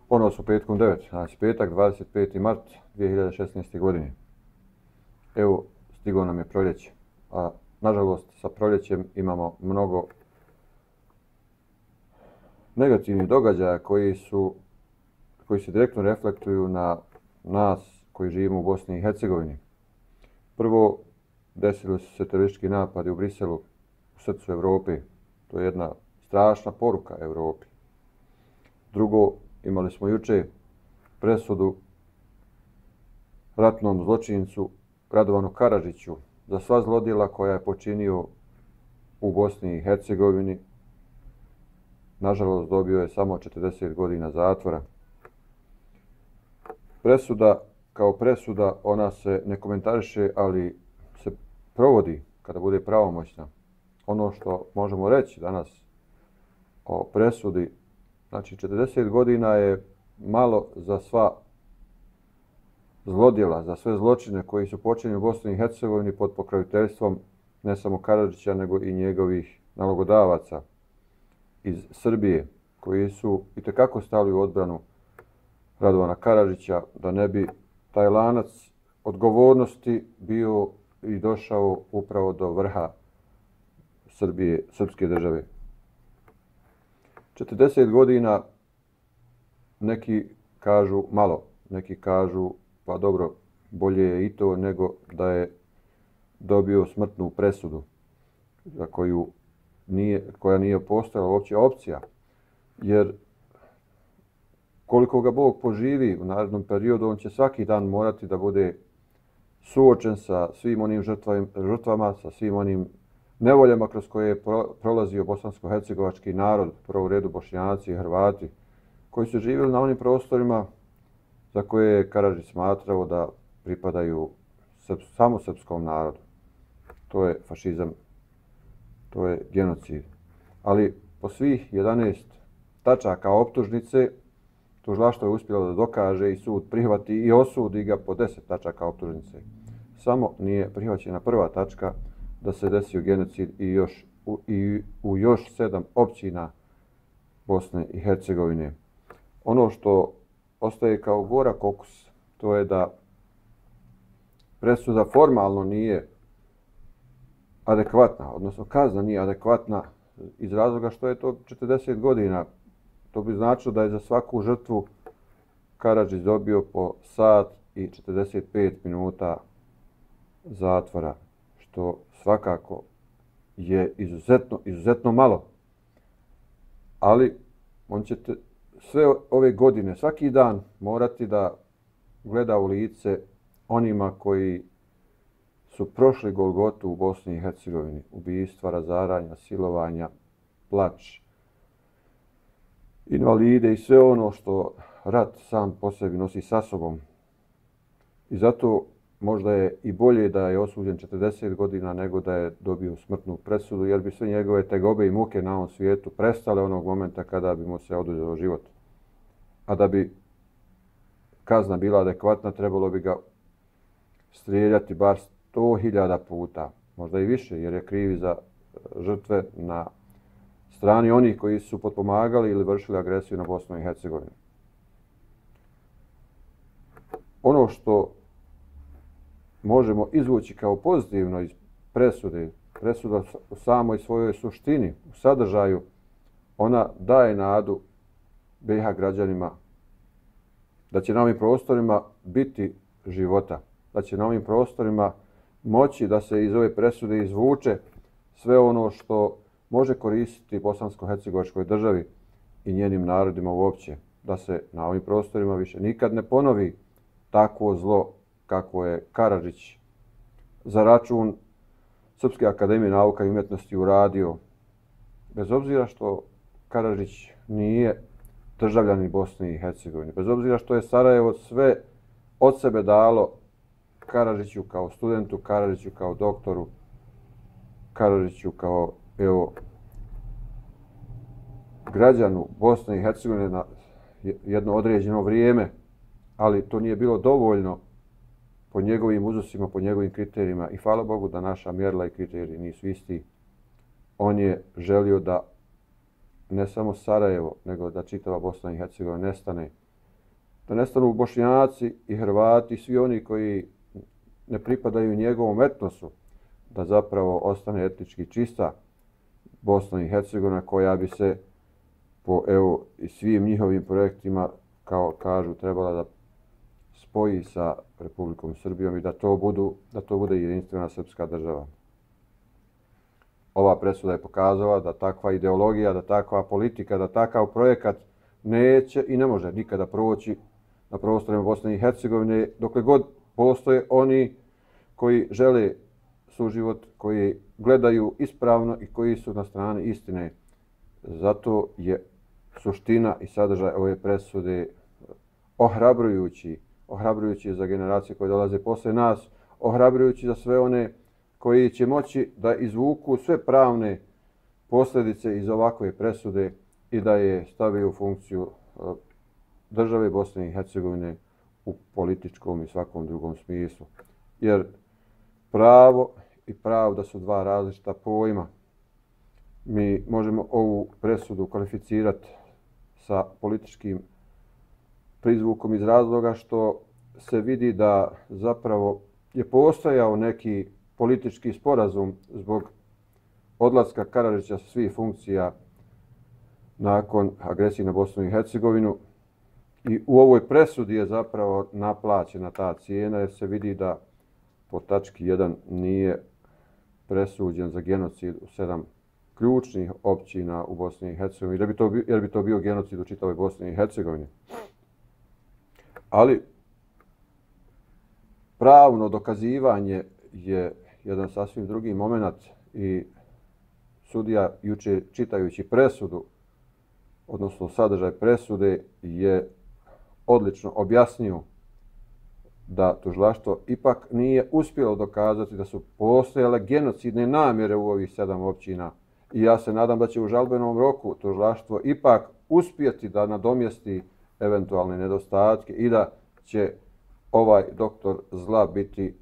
Ponovo su petkom 9, znači petak 25. mart 2016. godine. Evo, stiglo nam je proljeće, a nažalost sa proljećem imamo mnogo negativnih događaja koji se direktno reflektuju na nas koji živimo u Bosni i Hercegovini. Prvo, desili su se teroristički napadi u Briselu, u srcu Europe. To je jedna strašna poruka Europi. Drugo, imali smo juče presudu ratnom zločincu Radovanu Karadžiću za sva zlodjela koja je počinio u Bosni i Hercegovini. Nažalost, dobio je samo 40 godina zatvora. Presuda kao presuda, ona se ne komentariše, ali se provodi kada bude pravomoćna. Ono što možemo reći danas o presudi, znači 40 godina je malo za sva zlodjela, za sve zločine koji su počinjeni u Bosni i Hercegovini pod pokroviteljstvom ne samo Karadžića, nego i njegovih nalogodavaca iz Srbije, koji su itekako stali u odbranu Radovana Karadžića, da ne bi taj lanac odgovornosti bio i došao upravo do vrha Srbije, srpske države. 40 godina, neki kažu malo, neki kažu pa dobro, bolje je i to nego da je dobio smrtnu presudu za koja nije postojala uopće opcija. Jer koliko ga Bog poživi u narednom periodu, on će svaki dan morati da bude suočen sa svim onim žrtvama, sa svim onim nevoljama kroz koje je prolazio bosansko-hercegovački narod, prvo u redu Bošnjaci i Hrvati, koji su živjeli na onim prostorima za koje je Karadžić smatrao da pripadaju samo srpskom narodu. To je fašizam, to je genocid. Ali po svih 11 tačaka optužnice, tužilaštvo je uspjelo da dokaže i sud prihvati i osudi ga po 10 tačaka optužnice. Samo nije prihvaćena prva tačka da se desio genocid i u još 7 općina Bosne i Hercegovine. Ono što ostaje kao gorak okus, to je da presuda formalno nije adekvatna, odnosno kazna nije adekvatna iz razloga što je to 40 godina. To bi značilo da je za svaku žrtvu Karadžić dobio po sat i 45 minuta zatvora, što svakako je izuzetno malo. Ali on će sve ove godine, svaki dan morati da gleda u lice onima koji su prošli Golgotu u Bosni i Hercegovini. Ubistva, razaranja, silovanja, plač, invalide i sve ono što rat sam po sebi nosi sa sobom. I zato možda je i bolje da je osuđen 40 godina nego da je dobio smrtnu presudu, jer bi sve njegove tegobe i muke na ovom svijetu prestale onog momenta kada bi mu se oduzeo život. A da bi kazna bila adekvatna, trebalo bi ga strijeljati bar 100.000 puta, možda i više, jer je krivi za žrtve na strani onih koji su potpomagali ili vršili agresiju na Bosnu i Hercegovinu. Ono što možemo izvući kao pozitivno iz presuda u samoj svojoj suštini, u sadržaju, ona daje nadu BiH građanima da će na ovim prostorima biti života, da će na ovim prostorima moći da se iz ove presude izvuče sve ono što može koristiti bosansko-hercegovačkoj državi i njenim narodima uopće, da se na ovim prostorima više nikad ne ponovi takvo zlo kakvo je Karadžić za račun Srpske akademije nauka i umjetnosti uradio. Bez obzira što Karadžić nije državljanin Bosne i Hercegovine, bez obzira što je Sarajevo sve od sebe dalo Karadžiću kao studentu, Karadžiću kao doktoru, Karadžiću kao građanu Bosne i Hercegovine na jedno određeno vrijeme, ali to nije bilo dovoljno po njegovim uzusima, po njegovim kriterijima i hvala Bogu da naša mjerila i kriteriji nisu isti. On je želio da ne samo Sarajevo, nego da čitava Bosna i Hercegovina nestane da nestanu Bošnjaci i Hrvati, svi oni koji ne pripadaju njegovom etnosu, da zapravo ostane etnički čista Bosna i Hercegovina koja bi se po i svim njihovim projektima, kao kažu, trebala da spoji sa Republikom Srbijom i da to bude jedinstvena srpska država. Ova presuda je pokazala da takva ideologija, da takva politika, da takav projekat neće i ne može nikada proći na prostorima Bosne i Hercegovine dokle god postoje oni koji žele suživot, koji gledaju ispravno i koji su na strani istine. Zato je suština i sadržaj ove presude ohrabrujući za generacije koje dolaze posle nas, ohrabrujući za sve one koji će moći da izvuku sve pravne posljedice iz ovakve presude i da je stave u funkciju države Bosne i Hercegovine u političkom i svakom drugom smislu. Jer pravo i pravda su dva različita pojma. Mi možemo ovu presudu kvalificirati sa političkim prizvukom iz razloga što se vidi da zapravo je postojao neki politički sporazum zbog odlaska Karadžića sa svih funkcija nakon agresije na Bosnu i Hercegovinu. I u ovoj presudi je zapravo naplaćena ta cijena jer se vidi da po tački 1 nije presuđen za genocid u 7 ključnih općina u Bosni i Hercegovini, jer bi to bio genocid u čitavoj Bosni i Hercegovini. Ali pravno dokazivanje je jedan sasvim drugi moment i sudija juče čitajući presudu, odnosno sadržaj presude, je odlično objasnio da tužilaštvo ipak nije uspjelo dokazati da su postojale genocidne namjere u ovih 7 općina. I ja se nadam da će u žalbenom roku tužilaštvo ipak uspjeti da nadomjesti eventualne nedostatke i da će ovaj doktor zla biti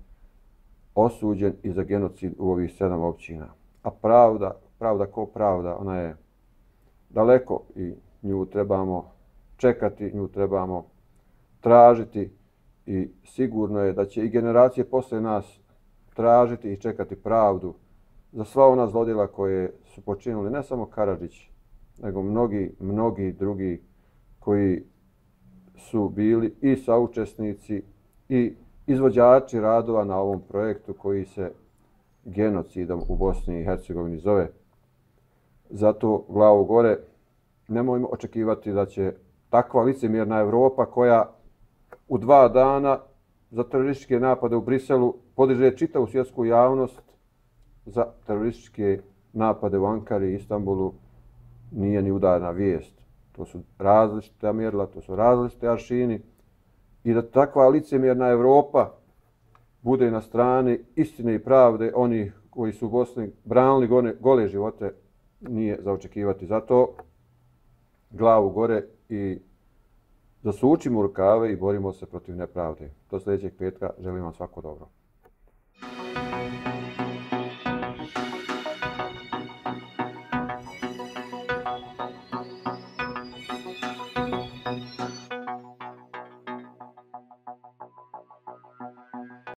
osuđen i za genocid u ovih 7 općina. A pravda ko pravda, ona je daleko i nju trebamo čekati, nju trebamo tražiti i sigurno je da će i generacije posle nas tražiti i čekati pravdu za sva ona zlodjela koje su počinili ne samo Karadžić, nego mnogi drugi koji su bili i saučesnici i izvođači radova na ovom projektu koji se genocidom u Bosni i Hercegovini zove. Zato glavu gore, nemojmo očekivati da će takva licemjerna Evropa koja u 2 dana za terorističke napade u Briselu podiže čitavu svjetsku javnost, za terorističke napade u Ankari i Istanbulu nije ni udarna vijest. To su različita mjerila, to su različite aršini i da takva licemjerna Evropa bude na strani istine i pravde onih koji su u Bosni branili gole živote nije za očekivati. Zato glavu gore i zasučimo rukave i borimo se protiv nepravde. Do sljedećeg petka želim vam svako dobro.